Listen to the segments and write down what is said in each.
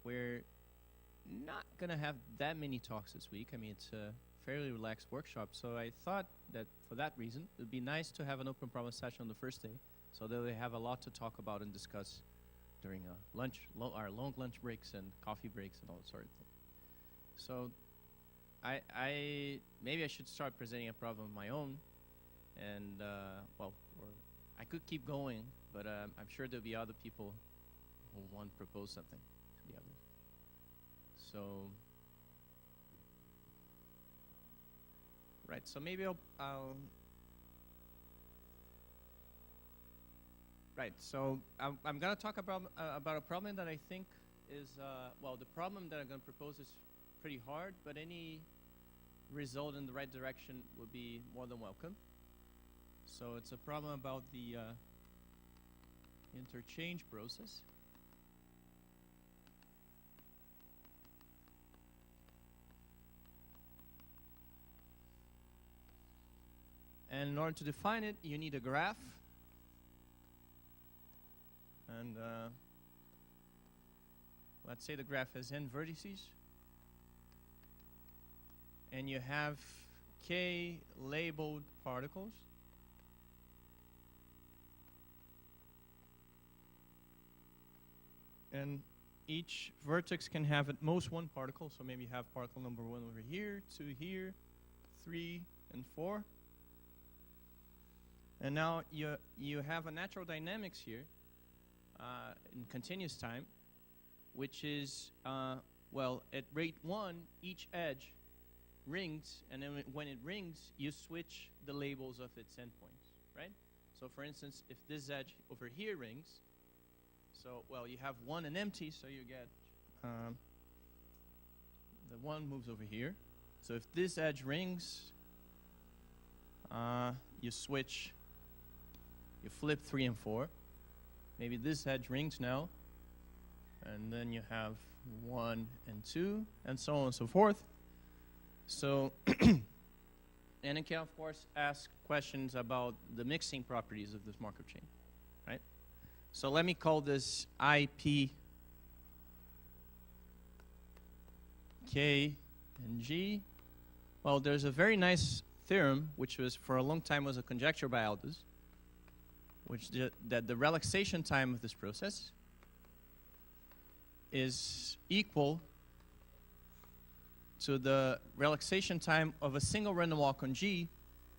we're not going to have that many talks this week. I mean, it's a fairly relaxed workshop, so I thought that for that reason, it would be nice to have an open problem session on the first day, so that we have a lot to talk about and discuss during our long lunch breaks and coffee breaks and all that sort of thing. So maybe I should start presenting a problem of my own, and well, I could keep going, but I'm sure there'll be other people who want to propose something to the others. So, right, so maybe I'll right, so I'm going to talk about a problem that I think is, well, the problem that I'm going to propose is pretty hard, but any result in the right direction would be more than welcome. So it's a problem about the interchange process. And in order to define it, you need a graph. And let's say the graph has n vertices. And you have k labeled particles. And each vertex can have at most one particle. So maybe you have particle number 1 over here, 2 here, 3, and 4. And now you have a natural dynamics here in continuous time, which is, well, at rate 1, each edge rings, and then when it rings, you switch the labels of its endpoints, right? So for instance, if this edge over here rings, so, well, you have 1 and empty, so you get, the 1 moves over here. So if this edge rings, you switch. You flip 3 and 4. Maybe this edge rings now. And then you have 1 and 2, and so on and so forth. So, and it can, of course, ask questions about the mixing properties of this Markov chain, right? So let me call this IP, K, and G. Well, there's a very nice theorem, which was for a long time was a conjecture by Aldous, which that the relaxation time of this process is equal to the relaxation time of a single random walk on G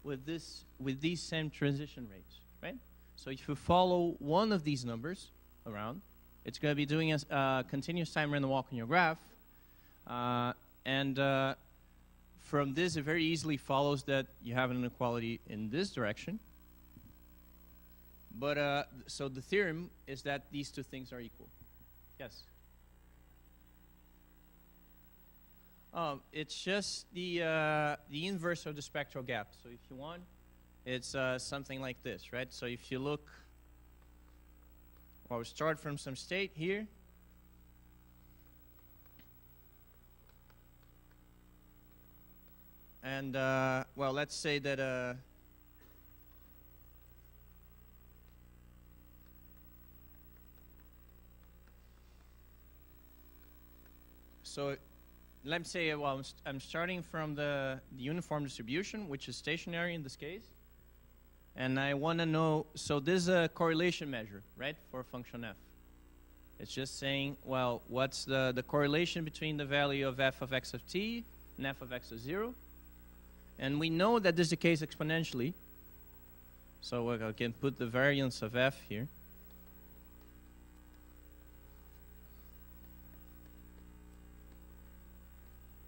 with these same transition rates, right? So if you follow one of these numbers around, it's going to be doing a continuous time random walk on your graph, and from this it very easily follows that you have an inequality in this direction. But so the theorem is that these two things are equal. Yes? It's just the inverse of the spectral gap. So if you want, it's something like this, right? So if you look, well, we start from some state here. And, well, let's say that so let's say, well, I'm starting from the uniform distribution, which is stationary in this case. And I want to know, so this is a correlation measure, right, for a function f. It's just saying, well, what's the correlation between the value of f of x of t and f of x of 0? And we know that this decays exponentially. So I can put the variance of f here.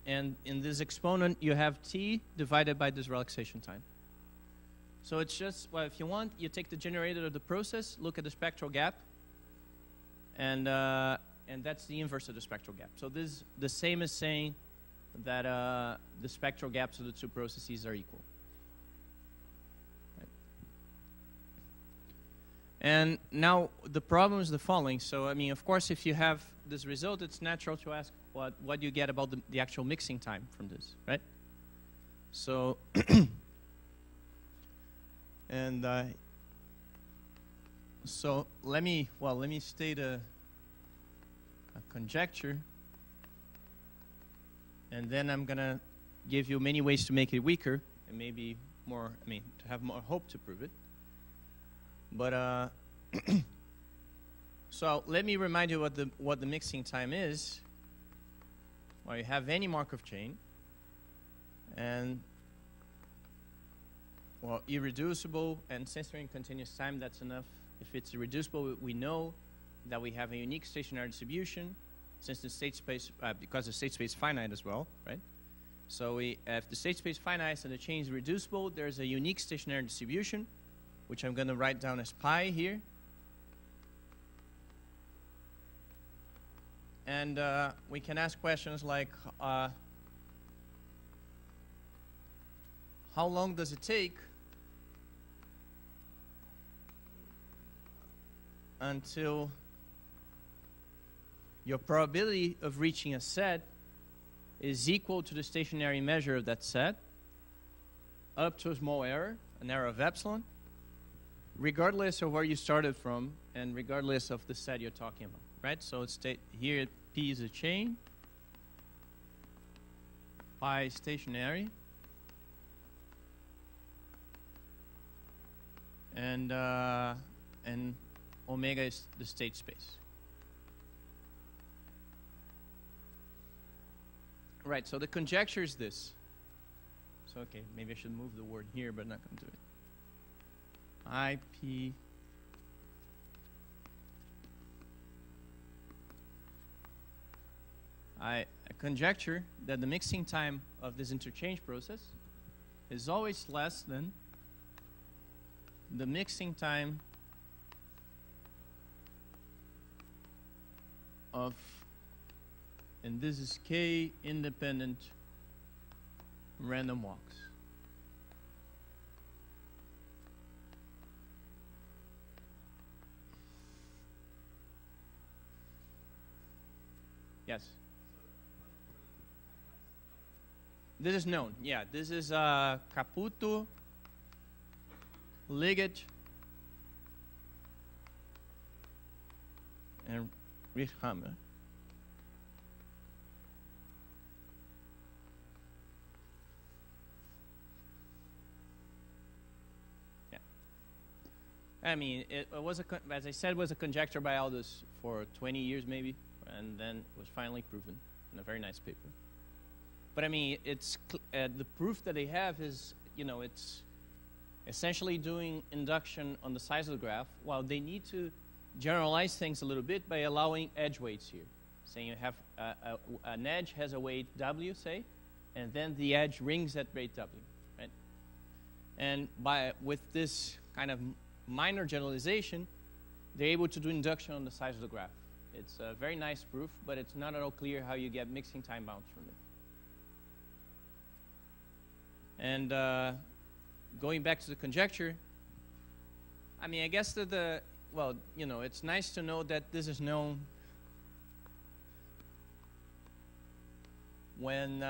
And in this exponent, you have t divided by this relaxation time. So it's just, well, if you want, you take the generator of the process, look at the spectral gap, and that's the inverse of the spectral gap. So this is the same as saying that the spectral gaps of the two processes are equal. Right. And now the problem is the following. So, I mean, of course, if you have this result, it's natural to ask what do you get about the actual mixing time from this, right? So, and so let me state a conjecture And then I'm going to give you many ways to make it weaker and maybe more, to have more hope to prove it. But so let me remind you what the mixing time is. Well, you have any Markov chain, and well, irreducible, and since we're in continuous time, that's enough. If it's irreducible, we know that we have a unique stationary distribution, since the state space, because the state space is finite as well, right? So if the state space is finite and the chain is reducible, there's a unique stationary distribution, which I'm going to write down as pi here. And we can ask questions like, how long does it take until your probability of reaching a set is equal to the stationary measure of that set up to a small error, an error of epsilon, regardless of where you started from and regardless of the set you're talking about, right? So it's here P is a chain, pi is stationary, and omega is the state space. Right, so the conjecture is this. So, okay, maybe I should move the word here, but not going to do it. IP I conjecture that the mixing time of this interchange process is always less than the mixing time of, and this is K independent random walks. Yes. This is known. Yeah, this is Caputo, Liggett, and Richthammer. Yeah. I mean, it was as I said, was a conjecture by Aldous for 20 years maybe, and then it was finally proven in a very nice paper. But I mean, it's the proof that they have is, it's essentially doing induction on the size of the graph, while they need to generalize things a little bit by allowing edge weights here. Saying you have an edge has a weight W, say, and then the edge rings at weight W, right? And with this kind of minor generalization, they're able to do induction on the size of the graph. It's a very nice proof, but it's not at all clear how you get mixing time bounds from it. And going back to the conjecture, I mean, I guess that it's nice to know that this is known when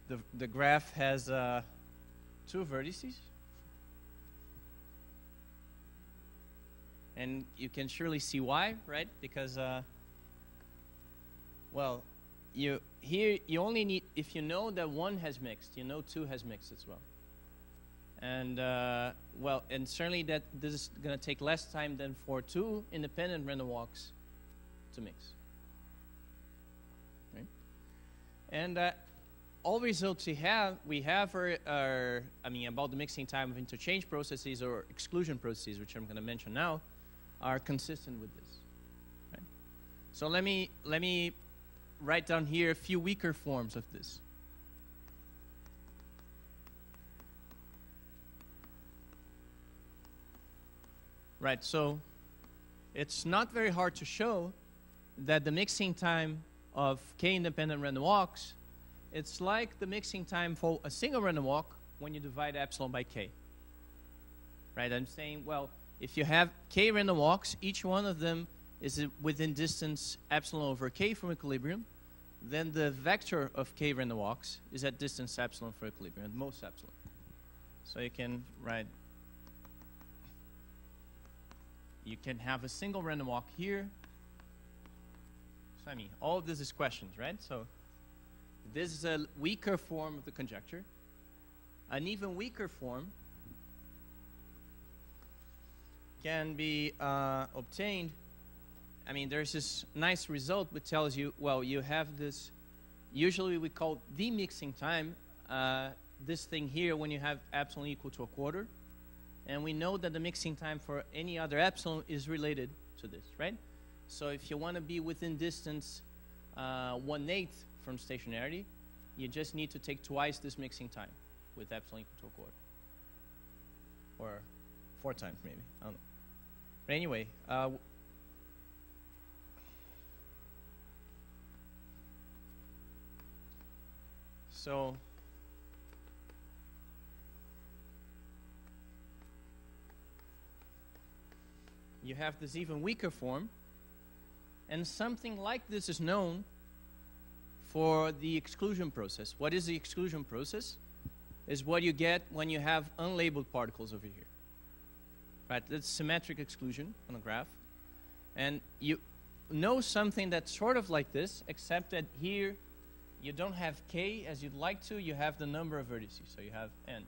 the graph has 2 vertices. And you can surely see why, right? Because, you only need, if you know that 1 has mixed, you know 2 has mixed as well. And, and certainly that this is going to take less time than for 2 independent random walks to mix. Right? And all results we have are about the mixing time of interchange processes or exclusion processes, which I'm going to mention now, are consistent with this. Right? So let me write down here a few weaker forms of this. Right, so it's not very hard to show that the mixing time of K independent random walks, it's like the mixing time for a single random walk when you divide epsilon by K. Right, I'm saying, well, if you have K random walks, each one of them is within distance epsilon over K from equilibrium, then the vector of K random walks is at distance epsilon for equilibrium, at most epsilon. So you can write, you can have a single random walk here. So I mean, all of this is questions, right? So this is a weaker form of the conjecture. An even weaker form can be obtained. I mean, there's this nice result which tells you, well, you have this, usually we call the mixing time, this thing here when you have epsilon equal to a quarter. And we know that the mixing time for any other epsilon is related to this, right? So if you want to be within distance 1/8 from stationarity, you just need to take twice this mixing time with epsilon equal to a quarter. Or 4 times maybe, I don't know. But anyway, so you have this even weaker form, and something like this is known for the exclusion process. What is the exclusion process? Is what you get when you have unlabeled particles over here. Right, that's symmetric exclusion on a graph. And you know something that's sort of like this, except that here you don't have k as you'd like to, you have the number of vertices, so you have n.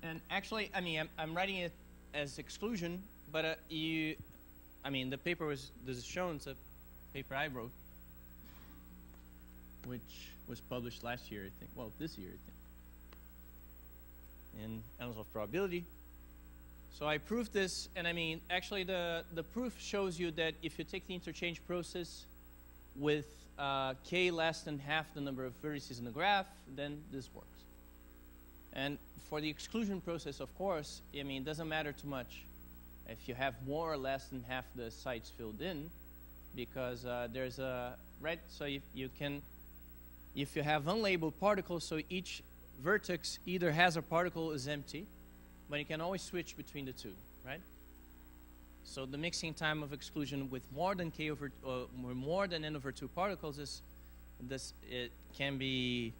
And actually, I mean, I'm writing it as exclusion, but I mean, the paper was, this is shown, it's a paper I wrote, which was published last year, I think. Well, this year, I think. In Annals of Probability. So I proved this, and I mean, actually the proof shows you that if you take the interchange process with k less than half the number of vertices in the graph, then this works. And for the exclusion process, of course, I mean, it doesn't matter too much if you have more or less than half the sites filled in, because there's a, right, so you can, if you have unlabeled particles, so each vertex either has a particle or is empty, but you can always switch between the two, right? So the mixing time of exclusion with more than k over, or more than n over 2 particles is this, it can be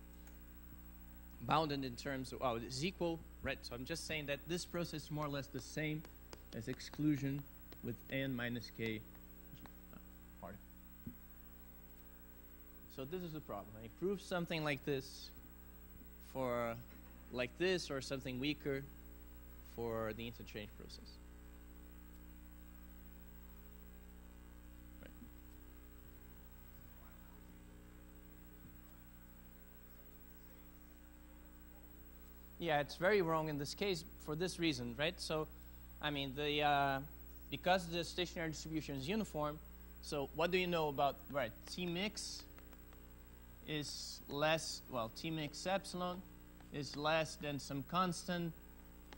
bounded in terms of, oh, it's equal, right? So I'm just saying that this process is more or less the same as exclusion with n minus k particle. So this is the problem. I prove something like this for like this, or something weaker for the interchange process. Right. Yeah, it's very wrong in this case for this reason, right? So, I mean, the because the stationary distribution is uniform, so what do you know about, right, T mix is less, well, T mix epsilon is less than some constant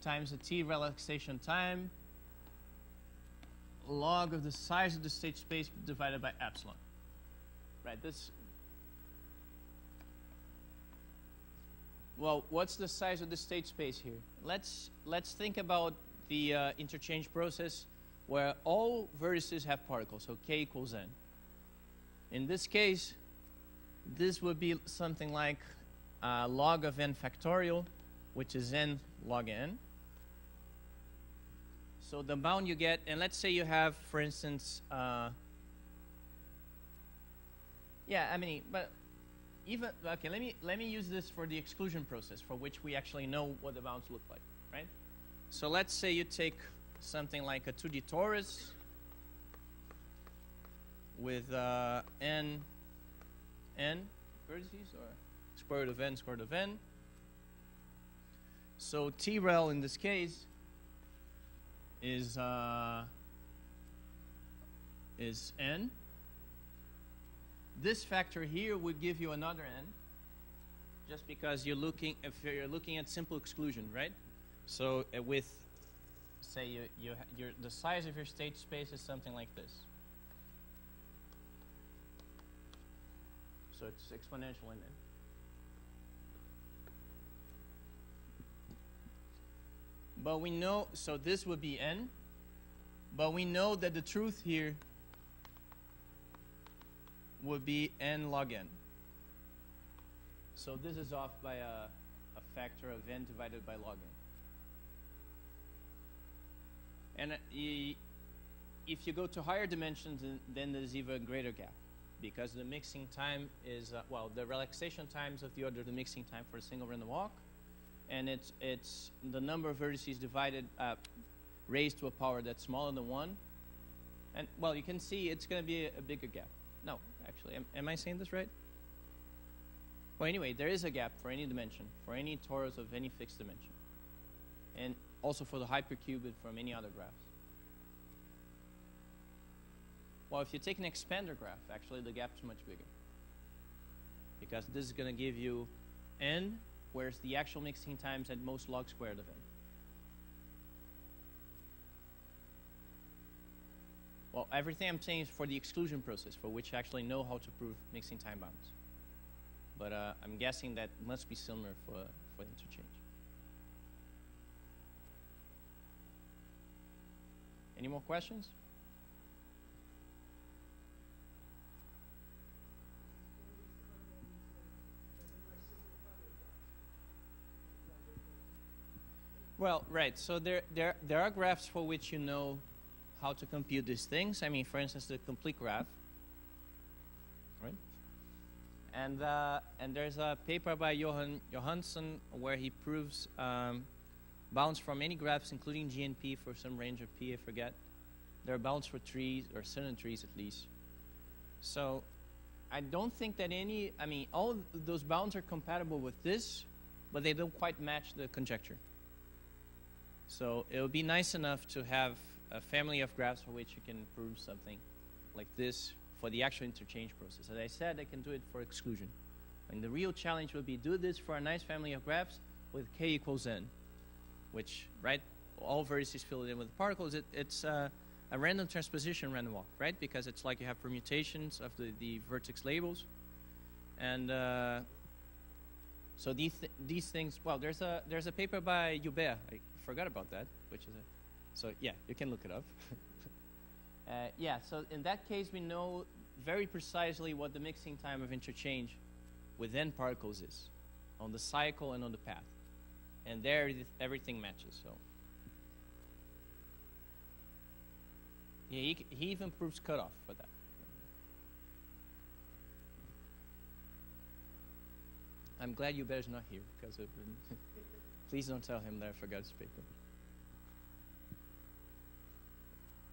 times the T relaxation time log of the size of the state space divided by epsilon. Right, this, well, what's the size of the state space here? Let's think about the interchange process where all vertices have particles, so k equals n. In this case, this would be something like log of n factorial, which is n log n. So the bound you get, and let's say you have, for instance, yeah, I mean, but even, okay, let me use this for the exclusion process, for which we actually know what the bounds look like, right? So let's say you take something like a 2D torus with n vertices, or square root of n, square root of n. So T-rel in this case is n. This factor here would give you another n, just because you're looking, if you're looking at simple exclusion, right? So with, say, the size of your state space is something like this. So it's exponential in n. But we know, so this would be n, but we know that the truth here would be n log n. So this is off by a factor of n divided by log n. And if you go to higher dimensions, then there's even a greater gap, because the mixing time is, well, the relaxation time is of the order of the mixing time for a single random walk, and it's the number of vertices divided, raised to a power that's smaller than 1. And, well, you can see it's going to be a bigger gap. No, actually, am I saying this right? Well, anyway, there is a gap for any dimension, for any torus of any fixed dimension, and also for the hypercubed from any other graphs. Well, if you take an expander graph, actually the gap is much bigger, because this is going to give you n, whereas the actual mixing time is at most log squared of n. Well, everything I'm saying is for the exclusion process, for which I actually know how to prove mixing time bounds. But I'm guessing that must be similar for interchange. Any more questions? Well, right. So there are graphs for which you know how to compute these things. I mean, for instance, the complete graph, right? And there's a paper by Johansson where he proves bounds from any graphs, including GNP for some range of P, I forget. There are bounds for trees, or certain trees at least. So I don't think that any, I mean, all those bounds are compatible with this, but they don't quite match the conjecture. So it would be nice enough to have a family of graphs for which you can prove something like this for the actual interchange process. As I said, I can do it for exclusion. And the real challenge would be do this for a nice family of graphs with k equals n, which, right, all vertices filled in with particles. It's a random transposition random walk, right? Because it's like you have permutations of the vertex labels. And so these things, well, there's a paper by Joubert. I forgot about that, which is so yeah, you can look it up. Yeah, so in that case, we know very precisely what the mixing time of interchange with n particles is on the cycle and on the path. And there, everything matches. So yeah, he even proves cutoff for that. I'm glad Hubert's not here, because please don't tell him that I forgot his paper.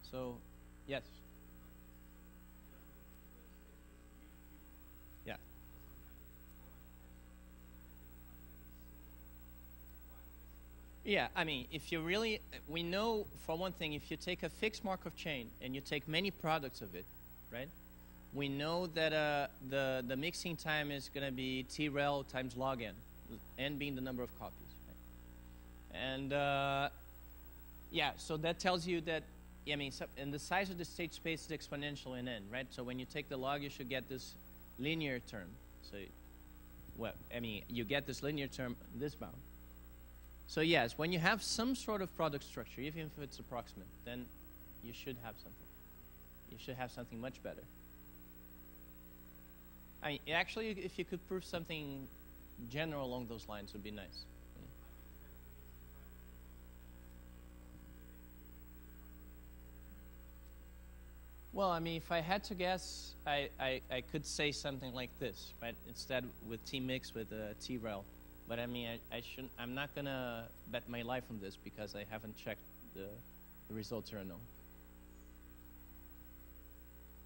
So, yes. Yeah. Yeah, I mean, if you really, we know, for one thing, if you take a fixed Markov chain and you take many products of it, right? We know that the mixing time is going to be T-rel times log n being the number of copies. Right? And yeah, so that tells you that, I mean, and the size of the state space is exponential in n, right? So when you take the log, you should get this linear term. So, well, I mean, you get this linear term, this bound. So yes, when you have some sort of product structure, even if it's approximate, then you should have something. You should have something much better. I mean, actually, if you could prove something general along those lines, would be nice. Well, I mean, if I had to guess, I could say something like this, right? Instead, with T mix with T-rel. But I mean, I'm not gonna bet my life on this because I haven't checked the results or no.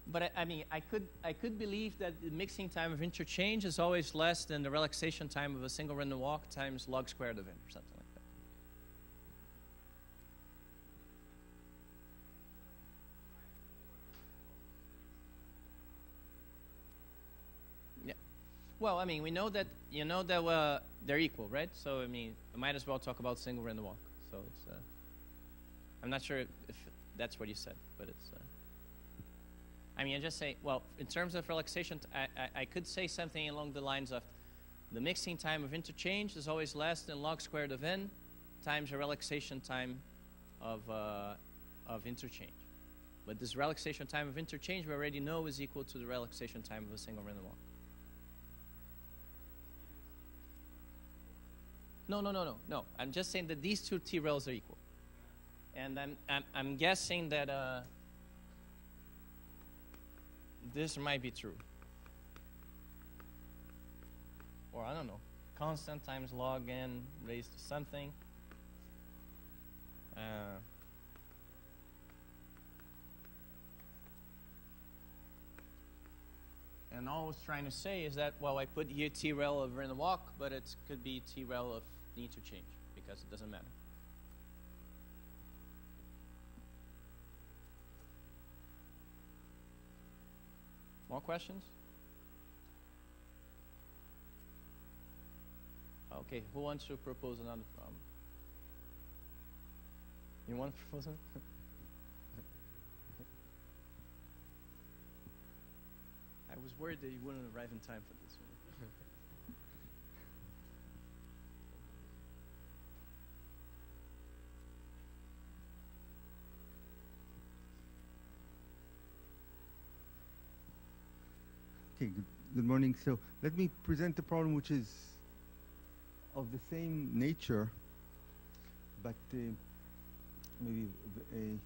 But I mean, I could believe that the mixing time of interchange is always less than the relaxation time of a single random walk times log squared of n, or something like that. Yeah. Well, I mean, we know that, you know that they're equal, right? So, I mean, we might as well talk about single random walk. So it's, I'm not sure if that's what you said, but it's, I mean, I just say, well, in terms of relaxation, I could say something along the lines of the mixing time of interchange is always less than log squared of n times the relaxation time of interchange. But this relaxation time of interchange we already know is equal to the relaxation time of a single random walk. No. I'm just saying that these two T-rels are equal. And I'm guessing that this might be true. Or I don't know, constant times log n raised to something. And all I was trying to say is that, well, I put here TREL of random walk, but it could be TREL of the interchange, because it doesn't matter. More questions? Okay, who wants to propose another problem? You want to propose it? I was worried that you wouldn't arrive in time for this one. Okay, good morning. So let me present a problem which is of the same nature, but maybe a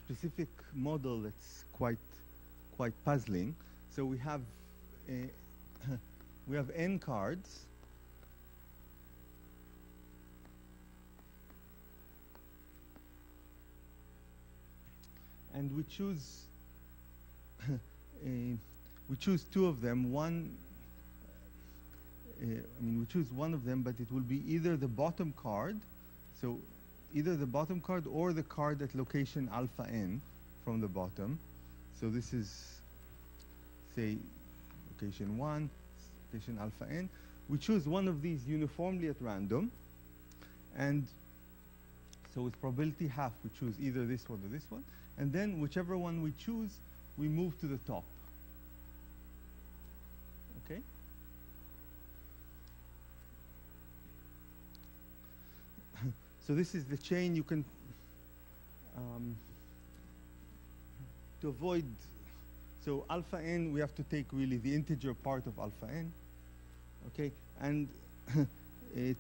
specific model that's quite puzzling. So we have we have n cards, and we choose two of them. We choose one of them, but it will be either the bottom card, so either the bottom card or the card at location alpha n from the bottom. So this is, say, location 1, location alpha n. We choose one of these uniformly at random, and so with probability half, we choose either this one or this one, and then whichever one we choose, we move to the top. Okay? So this is the chain. You can, to avoid, so alpha n, we have to take really the integer part of alpha n, okay? And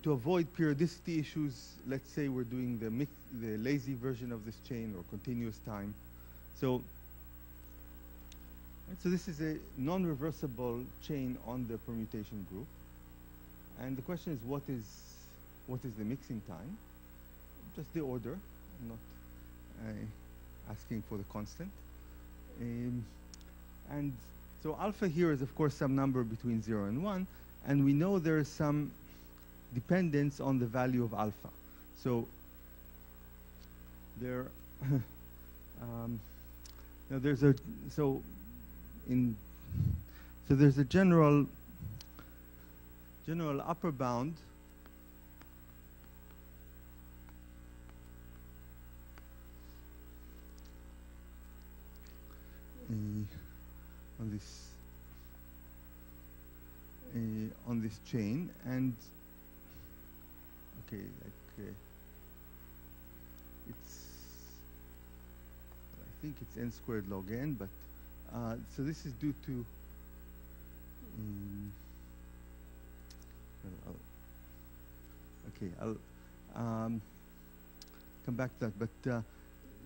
to avoid periodicity issues, let's say we're doing the lazy version of this chain or continuous time. So this is a non-reversible chain on the permutation group. And the question is, what is the mixing time? Just the order. I'm not asking for the constant. And so alpha here is, of course, some number between 0 and 1. And we know there is some dependence on the value of alpha. So there, now there's a, so there's a general upper bound on this chain, and okay, it's, I think it's n squared log n, but so this is due to I'll come back to that, but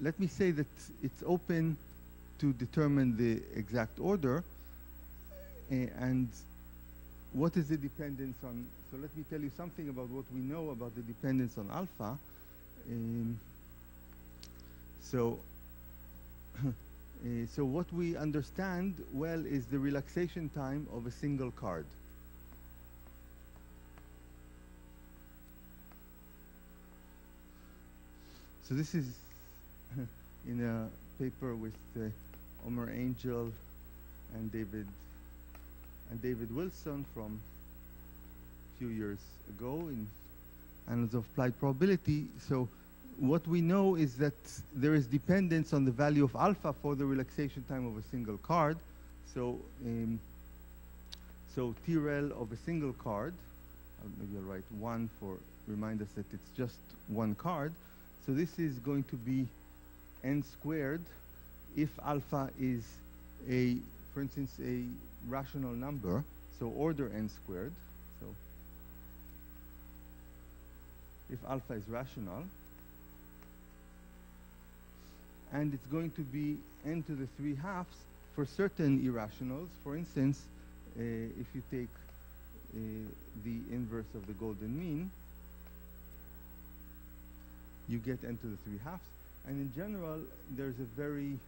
let me say that it's open to determine the exact order, and what is the dependence on, so let me tell you something about what we know about the dependence on alpha. So what we understand well is the relaxation time of a single card. So this is in a paper with Omer Angel and David Wilson from a few years ago in Annals of Applied Probability. So what we know is that there is dependence on the value of alpha for the relaxation time of a single card. So so TREL of a single card, maybe I'll write 1 for remind us that it's just one card. So this is going to be n squared if alpha is a, for instance, a rational number, so order n squared. So if alpha is rational, and it's going to be n to the 3 halves for certain irrationals, for instance, if you take the inverse of the golden mean, you get n to the 3/2. And in general, there's a very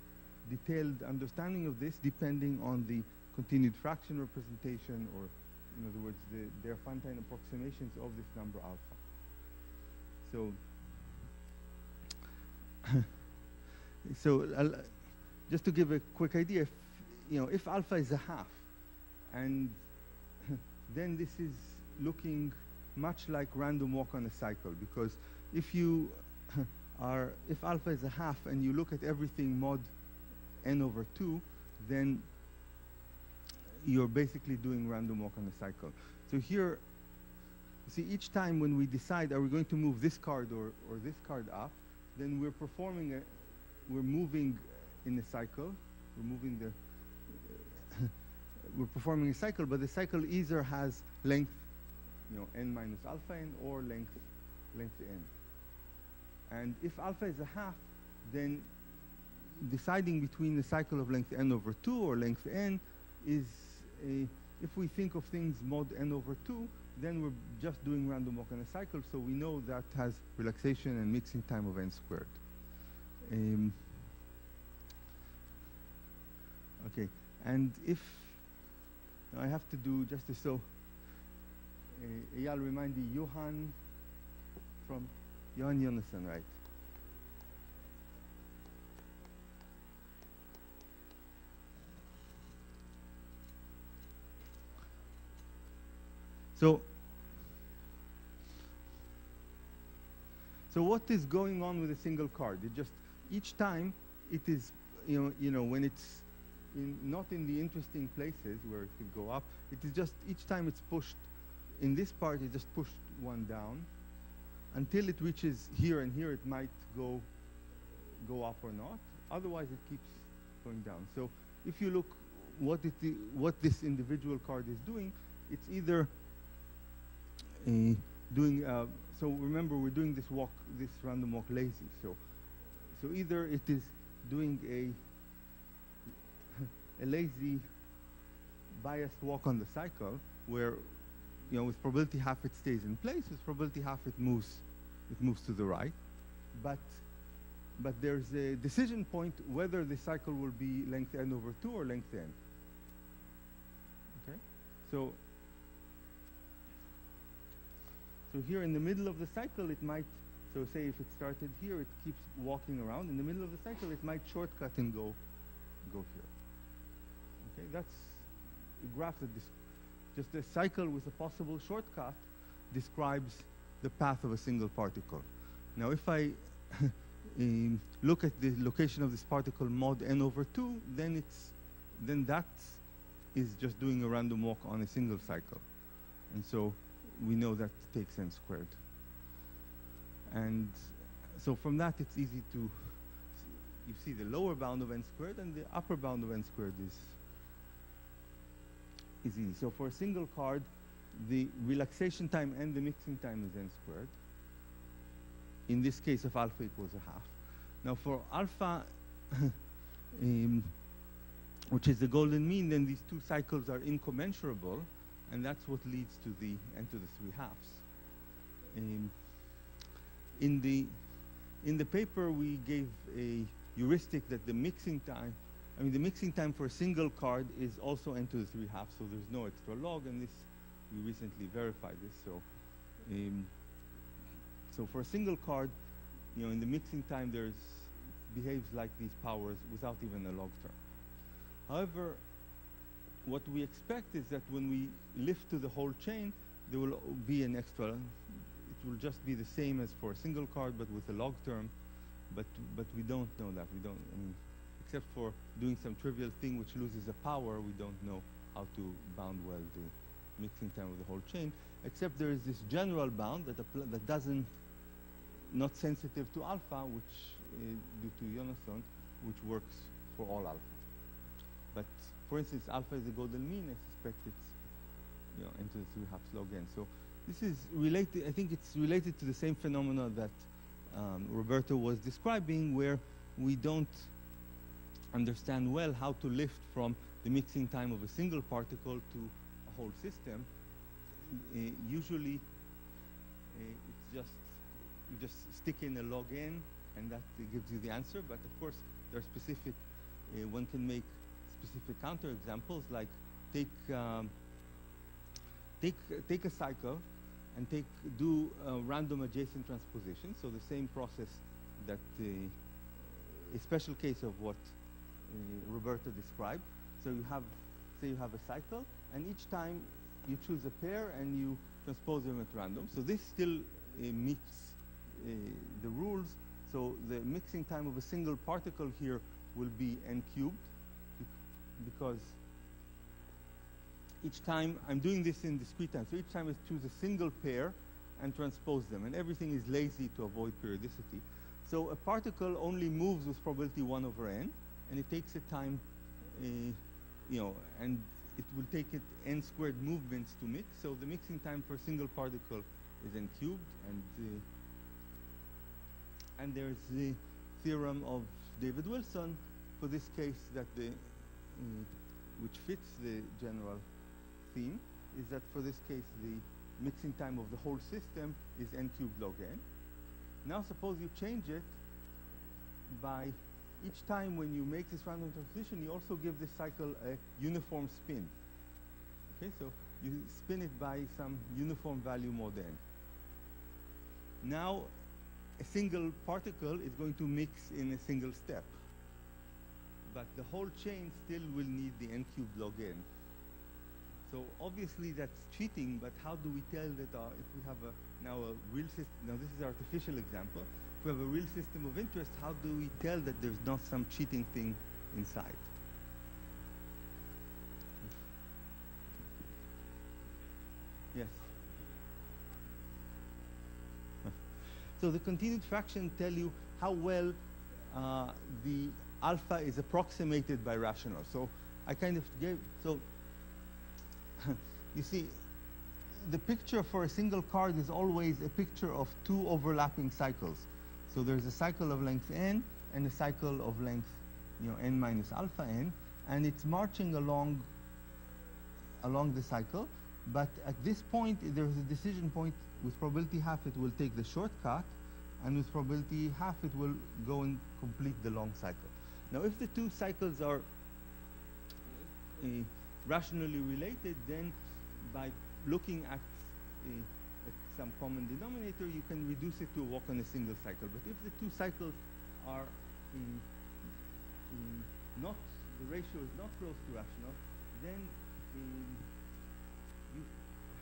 detailed understanding of this depending on the continued fraction representation, or in other words, their Fantine approximations of this number alpha. So, just to give a quick idea, if alpha is a half, and then this is looking much like random walk on a cycle, because if you if alpha is a half and you look at everything mod n/2, then you're basically doing random walk on a cycle. So here, you see, each time when we decide, are we going to move this card or this card up, then we're moving in a cycle. We're performing a cycle, but the cycle either has length, n minus alpha n, or length n. And if alpha is a half, then deciding between the cycle of length n/2 or length n is if we think of things mod n/2, then we're just doing random walk on a cycle, so we know that has relaxation and mixing time of n squared. Okay, and if now I have to do justice, so Eyal, remind me, Johan Jonasson, right? So what is going on with a single card? It just, each time it is, when it's not in the interesting places where it could go up, it is just, each time it's pushed, in this part it's just pushed one down until it reaches here, and here it might go up or not. Otherwise it keeps going down. So if you look what this individual card is doing, it's either doing, so remember we're doing this random walk lazy. So either it is doing a lazy biased walk on the cycle where, with probability half it stays in place, with probability half it moves to the right. But there's a decision point whether the cycle will be length n/2 or length n. Okay? So here in the middle of the cycle, it might, so say if it started here, it keeps walking around. In the middle of the cycle, it might shortcut and go here. Okay, that's a graph that just a cycle with a possible shortcut describes the path of a single particle. Now, if I look at the location of this particle mod n/2, then that is just doing a random walk on a single cycle, and so we know that takes n squared. And so from that, it's easy to, you see the lower bound of n squared, and the upper bound of n squared is easy. So for a single card, the relaxation time and the mixing time is n squared. In this case, if alpha equals a half. Now for alpha, which is the golden mean, then these two cycles are incommensurable, and that's what leads to the n to the 3/2. In the paper, we gave a heuristic that the mixing time for a single card is also n to the 3/2, so there's no extra log, and this, we recently verified this. So for a single card, in the mixing time, behaves like these powers without even a log term. However, what we expect is that when we lift to the whole chain, there will be an extra. It will just be the same as for a single card, but with a log term. But we don't know that. We don't. Except for doing some trivial thing which loses a power, we don't know how to bound well the mixing time of the whole chain. Except there is this general bound that doesn't, not sensitive to alpha, which due to Jonasson, which works for all alpha. But for instance, alpha is a golden mean. I suspect it's n to the 3/2 log n. So this is related. I think it's related to the same phenomena that Roberto was describing, where we don't understand well how to lift from the mixing time of a single particle to a whole system. Usually, it's just you just stick in a log n, and that gives you the answer. But of course, there are specific. One can make specific counterexamples, like take a cycle and do random adjacent transposition. So the same process that a special case of what Roberto described. So you have, say you have a cycle, and each time you choose a pair and you transpose them at random. So this still meets the rules. So the mixing time of a single particle here will be n cubed, because each time I'm doing this in discrete time. So each time I choose a single pair and transpose them, and everything is lazy to avoid periodicity. So a particle only moves with probability 1 over n, and it takes a time, and it will take it n squared movements to mix. So the mixing time for a single particle is n cubed, and there's the theorem of David Wilson for this case that which fits the general theme, is that for this case the mixing time of the whole system is n cubed log n. Now suppose you change it by each time when you make this random transition, you also give this cycle a uniform spin. Okay, so you spin it by some uniform value mod n. Now a single particle is going to mix in a single step, but the whole chain still will need the n cubed log n. So obviously that's cheating, but how do we tell that if we have now a real system, now this is an artificial example, if we have a real system of interest, how do we tell that there's not some cheating thing inside? Yes? So the continued fraction tell you how well the alpha is approximated by rational. So I kind of gave, so you see, the picture for a single card is always a picture of two overlapping cycles. So there's a cycle of length n and a cycle of length, n minus alpha n, and it's marching along the cycle. But at this point, there's a decision point. With probability half, it will take the shortcut, and with probability half, it will go and complete the long cycle. Now, if the two cycles are rationally related, then by looking at some common denominator, you can reduce it to a walk on a single cycle. But if the two cycles are not, the ratio is not close to rational, then you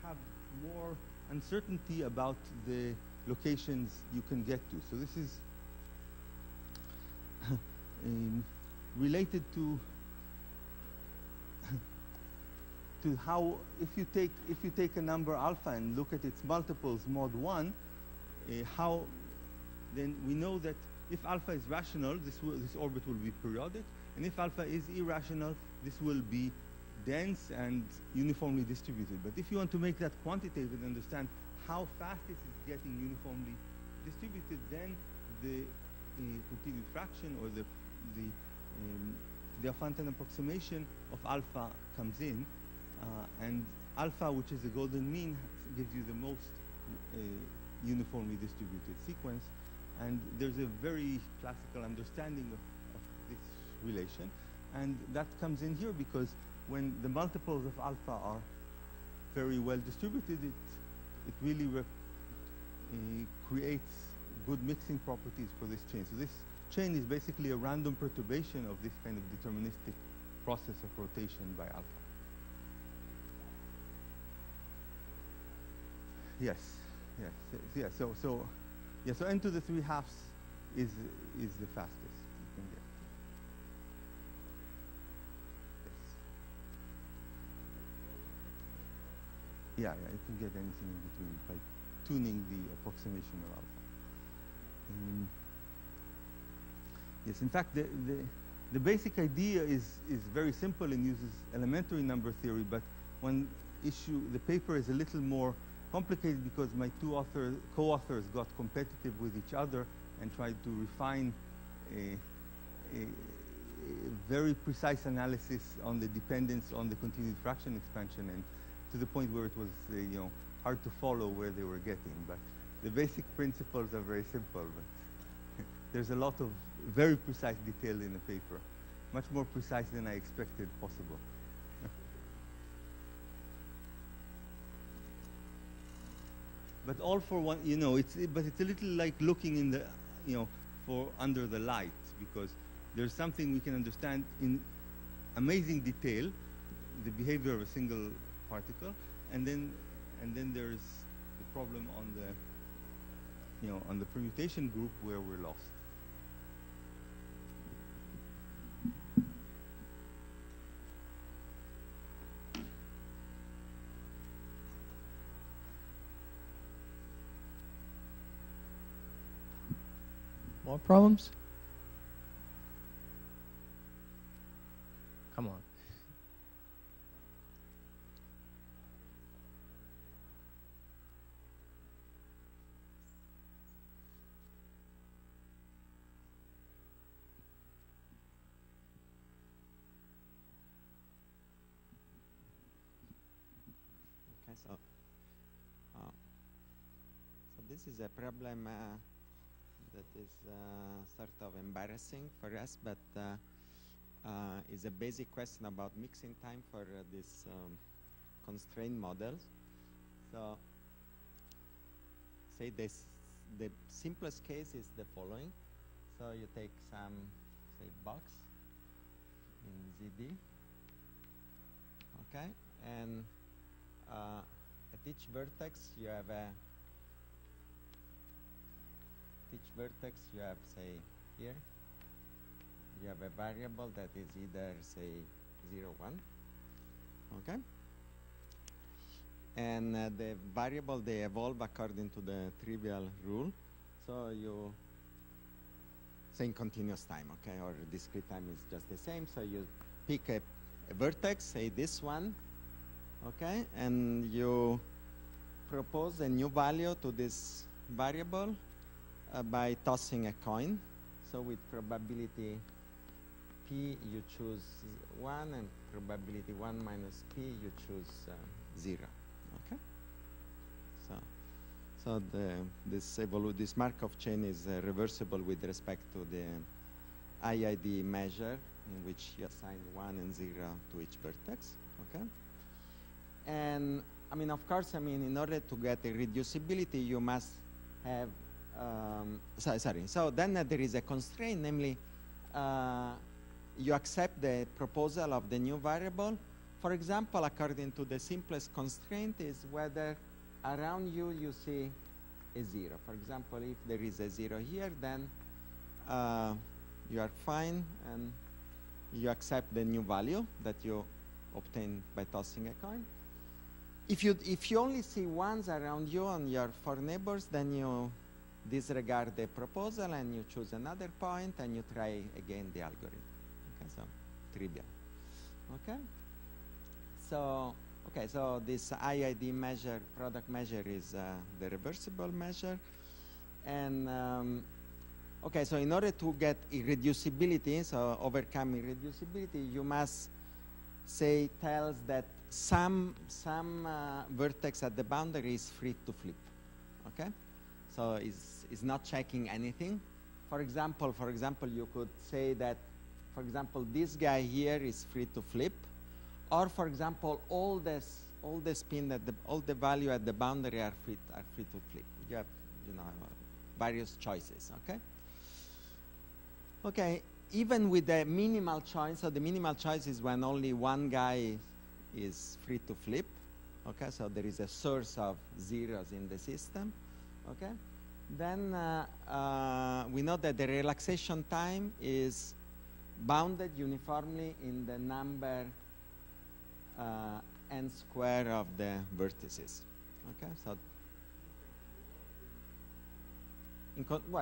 have more uncertainty about the locations you can get to. So this is related to how if you take a number alpha and look at its multiples mod 1, how then we know that if alpha is rational, this orbit will be periodic, and if alpha is irrational, this will be dense and uniformly distributed. But if you want to make that quantitative and understand how fast this is getting uniformly distributed, then the continued fraction or the Diophantine approximation of alpha comes in, and alpha, which is the golden mean, gives you the most uniformly distributed sequence. And there's a very classical understanding of this relation, and that comes in here because when the multiples of alpha are very well distributed, it really creates good mixing properties for this chain. So this chain is basically a random perturbation of this kind of deterministic process of rotation by alpha. Yes, yes, yeah. So n to the 3 halves is the fastest you can get. Yes. Yeah, you can get anything in between by tuning the approximation of alpha. Yes, in fact, the basic idea is very simple and uses elementary number theory, but one issue, the paper is a little more complicated because my two co-authors got competitive with each other and tried to refine very precise analysis on the dependence on the continued fraction expansion, and to the point where it was you know, hard to follow where they were getting. But the basic principles are very simple. But there's a lot of very precise detail in the paper, much more precise than I expected possible. But all for one, you know, but it's a little like looking in the, you know, for under the light, because there's something we can understand in amazing detail, the behavior of a single particle, and then there's the problem on the, you know, on the permutation group where we're lost. More problems? Come on. Okay, so this is a problem that is sort of embarrassing for us, but is a basic question about mixing time for this constraint models. So, say the simplest case is the following. So you take some, say, box in ZD, okay, and at each vertex you have say, here, you have a variable that is either, say, 0, 1, okay? And the variable, they evolve according to the trivial rule. So you say in continuous time, okay, or discrete time is just the same. So you pick a vertex, say this one, okay, and you propose a new value to this variable by tossing a coin. So with probability P, you choose 1, and probability 1 minus P, you choose 0. Okay. So this Markov chain is reversible with respect to the IID measure, in which you assign 1 and 0 to each vertex. Okay. And I mean, of course, I mean, in order to get a reducibility, you must have So then there is a constraint, namely, you accept the proposal of the new variable. For example, according to the simplest constraint is whether around you see a 0. For example, if there is a 0 here, then you are fine and you accept the new value that you obtain by tossing a coin. If you only see ones around you on your 4 neighbors, then you disregard the proposal and you choose another point and you try again the algorithm. Okay, so trivial. Okay. So this IID measure, product measure, is the reversible measure. And okay, so in order to get irreducibility, so overcome irreducibility, you must say tells that some vertex at the boundary is free to flip. Okay, so is not checking anything. For example, you could say that, for example, this guy here is free to flip, or for example, all the spin at all the value at the boundary are free to flip. You have, various choices. Okay. Okay. Even with the minimal choice, so the minimal choice is when only one guy is free to flip. Okay. So there is a source of zeros in the system. Okay. Then we know that the relaxation time is bounded uniformly in the number n square of the vertices. Okay, so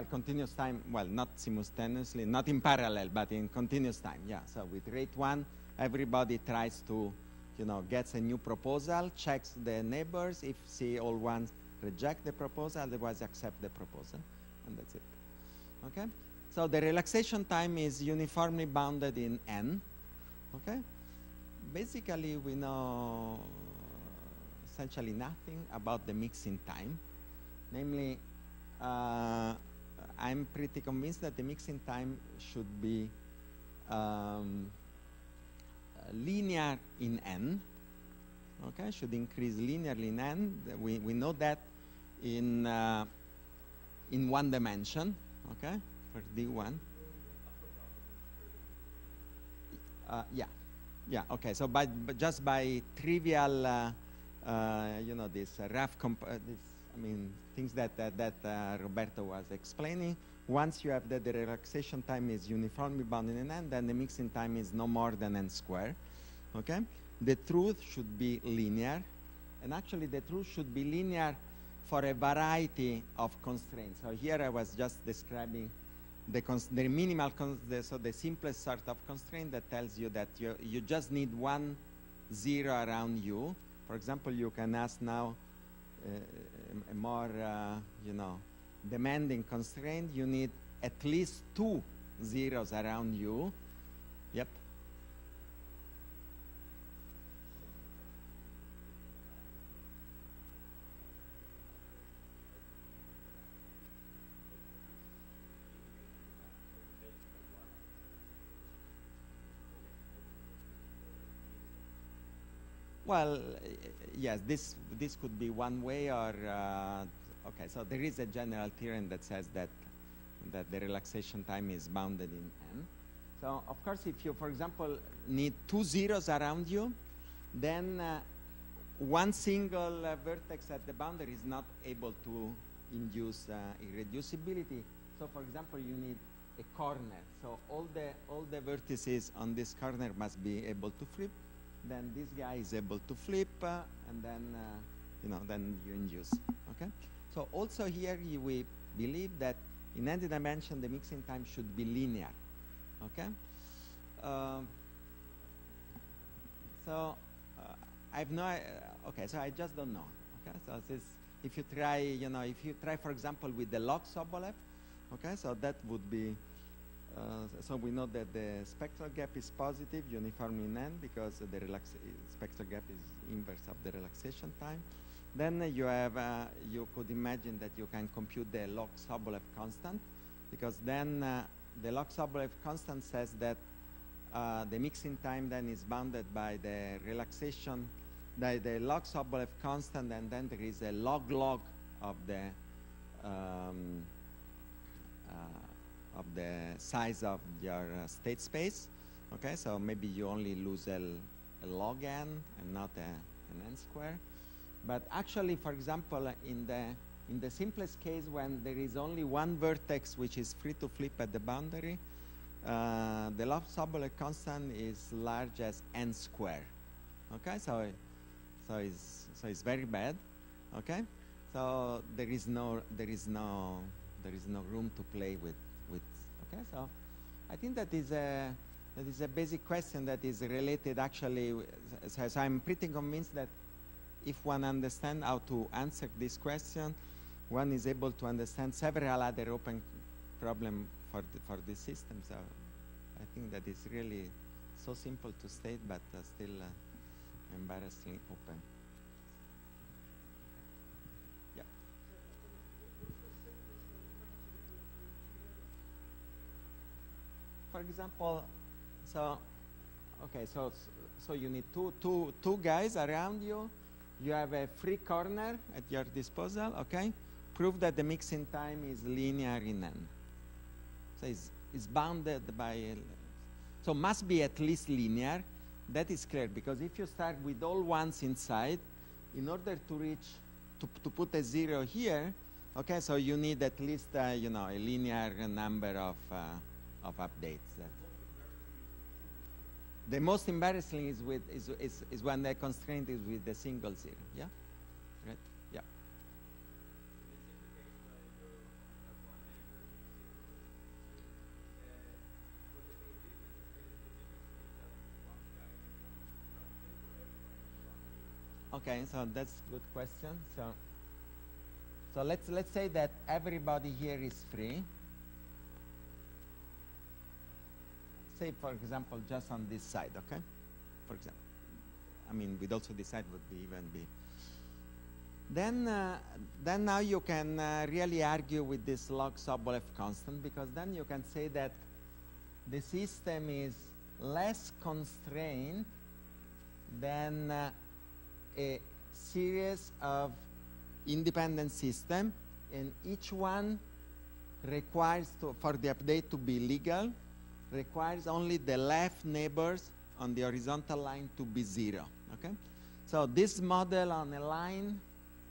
continuous time, not simultaneously, not in parallel, but in continuous time. Yeah. So with rate 1, everybody tries to, gets a new proposal, checks the neighbors. If see all ones, reject the proposal, otherwise accept the proposal, and that's it. Okay. So the relaxation time is uniformly bounded in n. Okay. Basically, we know essentially nothing about the mixing time. Namely, I'm pretty convinced that the mixing time should be linear in n. Okay, should increase linearly in n. We know that in one dimension. Okay, for d1. Yeah. Okay. So just by trivial, this rough things that Roberto was explaining. Once you have that the relaxation time is uniformly bounded in n, then the mixing time is no more than n squared. Okay. The truth should be linear, and actually the truth should be linear for a variety of constraints. So here I was just describing the minimal, so the simplest sort of constraint that tells you that you just need 1 0 around u. For example, you can ask now a more demanding constraint. You need at least 2 zeros around u. Yep. Well, yes, this could be one way, or okay. So there is a general theorem that says that the relaxation time is bounded in n. So of course, if you, for example, need 2 zeros around you, then one single vertex at the boundary is not able to induce irreducibility. So for example, you need a corner. So all the vertices on this corner must be able to flip. Then this guy is able to flip, and then then you induce. Okay. So also here we believe that in any dimension the mixing time should be linear. Okay. So I've no. Okay. So I just don't know. Okay. So this, if you try, for example, with the log Sobolev. Okay. So that would be. So we know that the spectral gap is positive uniformly in n because the spectral gap is inverse of the relaxation time. Then you could imagine that you can compute the log Sobolev constant, because then the log Sobolev constant says that the mixing time then is bounded by the relaxation, the log Sobolev constant, and then there is a log of the size of your state space. Okay, so maybe you only lose a log n and not an n square. But actually, for example, in the simplest case, when there is only one vertex which is free to flip at the boundary, the log Sobolev constant is large as n square. Okay, so it's very bad. Okay, so there is no room to play with. Okay, so I think that is a basic question that is related actually. So I'm pretty convinced that if one understands how to answer this question, one is able to understand several other open problems for this system. So I think that it's really so simple to state, but still embarrassingly open. For example, so you need two guys around you. You have a free corner at your disposal. Okay, prove that the mixing time is linear in n. So it's bounded by. So must be at least linear. That is clear, because if you start with all ones inside, in order to reach to put a 0 here, okay, so you need at least a linear number of updates. The most embarrassing is when the constraint is with the single 0. Yeah, right. Yeah. Okay, so that's a good question. So let's say that everybody here is free. say, for example, just on this side, okay? For example. I mean, with also this side would be even be. Then now you can really argue with this log Sobolev constant, because then you can say that the system is less constrained than a series of independent systems, and each one requires for the update to be legal, requires only the left neighbors on the horizontal line to be 0. Okay, so this model on a line,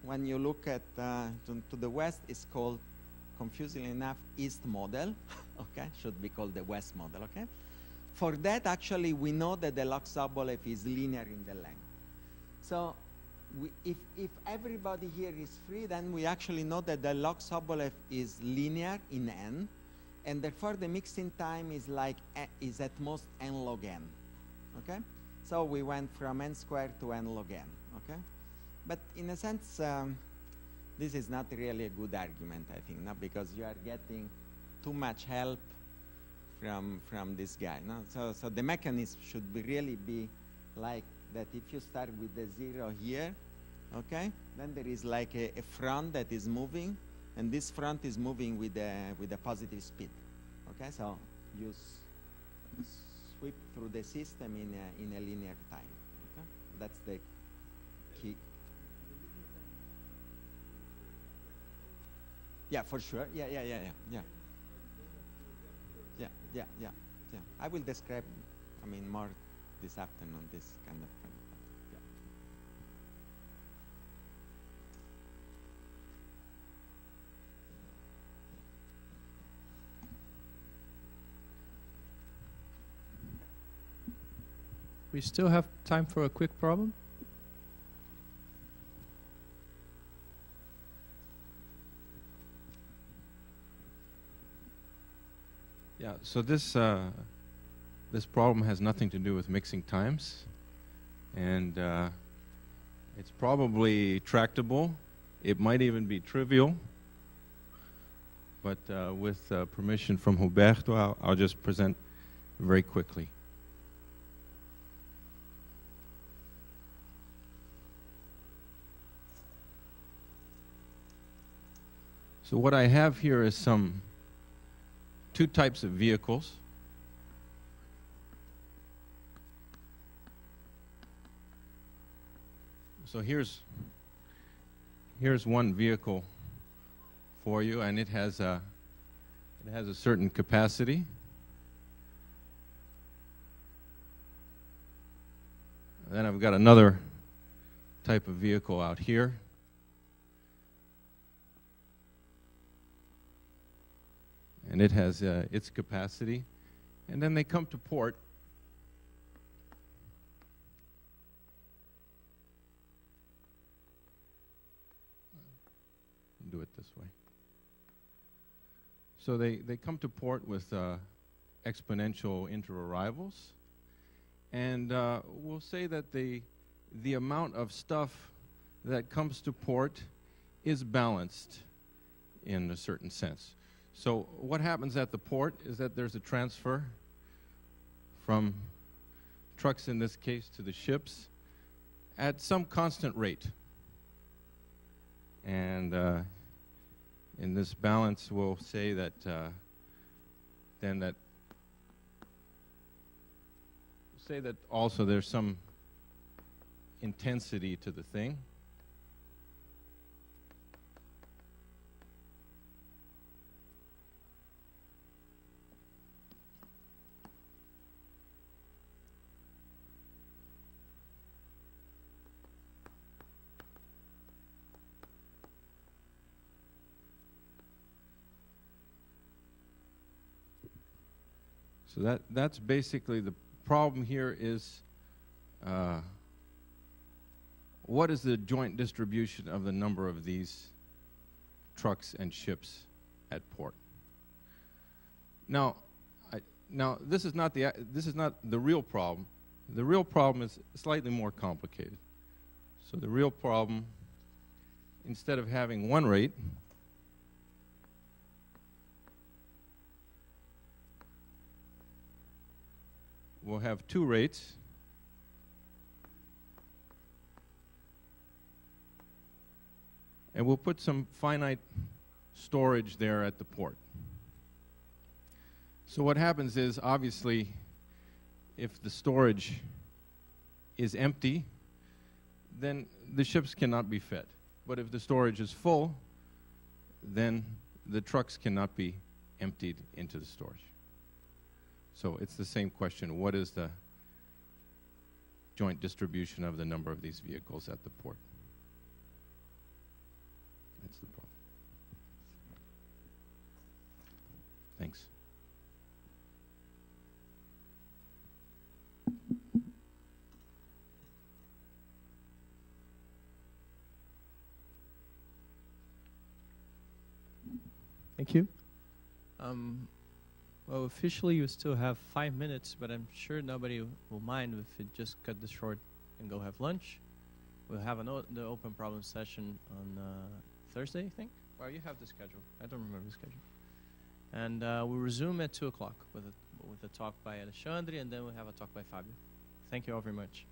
when you look at to the west, is called, confusingly enough, east model. Okay, should be called the west model. Okay, for that actually we know that the log Sobolev is linear in the length. So if everybody here is free, then we actually know that the log Sobolev is linear in n, and therefore the mixing time is like is at most n log n. Okay, so we went from n squared to n log n. Okay, but in a sense, this is not really a good argument, I think, no? Because you are getting too much help from this guy. No? So the mechanism should really be like that. If you start with the 0 here, okay, then there is like a front that is moving, and this front is moving with a positive speed. Okay, so you sweep through the system in a linear time. Okay? That's the key. Yeah, for sure. Yeah. I will describe, I mean, more this afternoon, this kind of thing. Yeah. We still have time for a quick problem. Yeah, so this problem has nothing to do with mixing times, and it's probably tractable. It might even be trivial, but with permission from Roberto, I'll just present very quickly. So what I have here is two types of vehicles. So here's one vehicle for you, and it has a certain capacity. Then I've got another type of vehicle out here. And it has its capacity. And then they come to port. Do it this way. So they come to port with exponential interarrivals. And we'll say that the amount of stuff that comes to port is balanced in a certain sense. So what happens at the port is that there's a transfer from trucks, in this case, to the ships at some constant rate. And in this balance, we'll say that also there's some intensity to the thing. So that's basically the problem here is what is the joint distribution of the number of these trucks and ships at port? Now this is not the real problem. The real problem is slightly more complicated. So the real problem, instead of having one rate, we'll have two rates. And we'll put some finite storage there at the port. So what happens is, obviously, if the storage is empty, then the ships cannot be fed. But if the storage is full, then the trucks cannot be emptied into the storage. So it's the same question. What is the joint distribution of the number of these vehicles at the port? That's the problem. Thanks. Thank you. Well, officially you still have 5 minutes, but I'm sure nobody will mind if we just cut this short and go have lunch. We'll have the open problem session on Thursday, I think. Well, you have the schedule. I don't remember the schedule. And we'll resume at 2 o'clock with a talk by Alexandre, and then we'll have a talk by Fabio. Thank you all very much.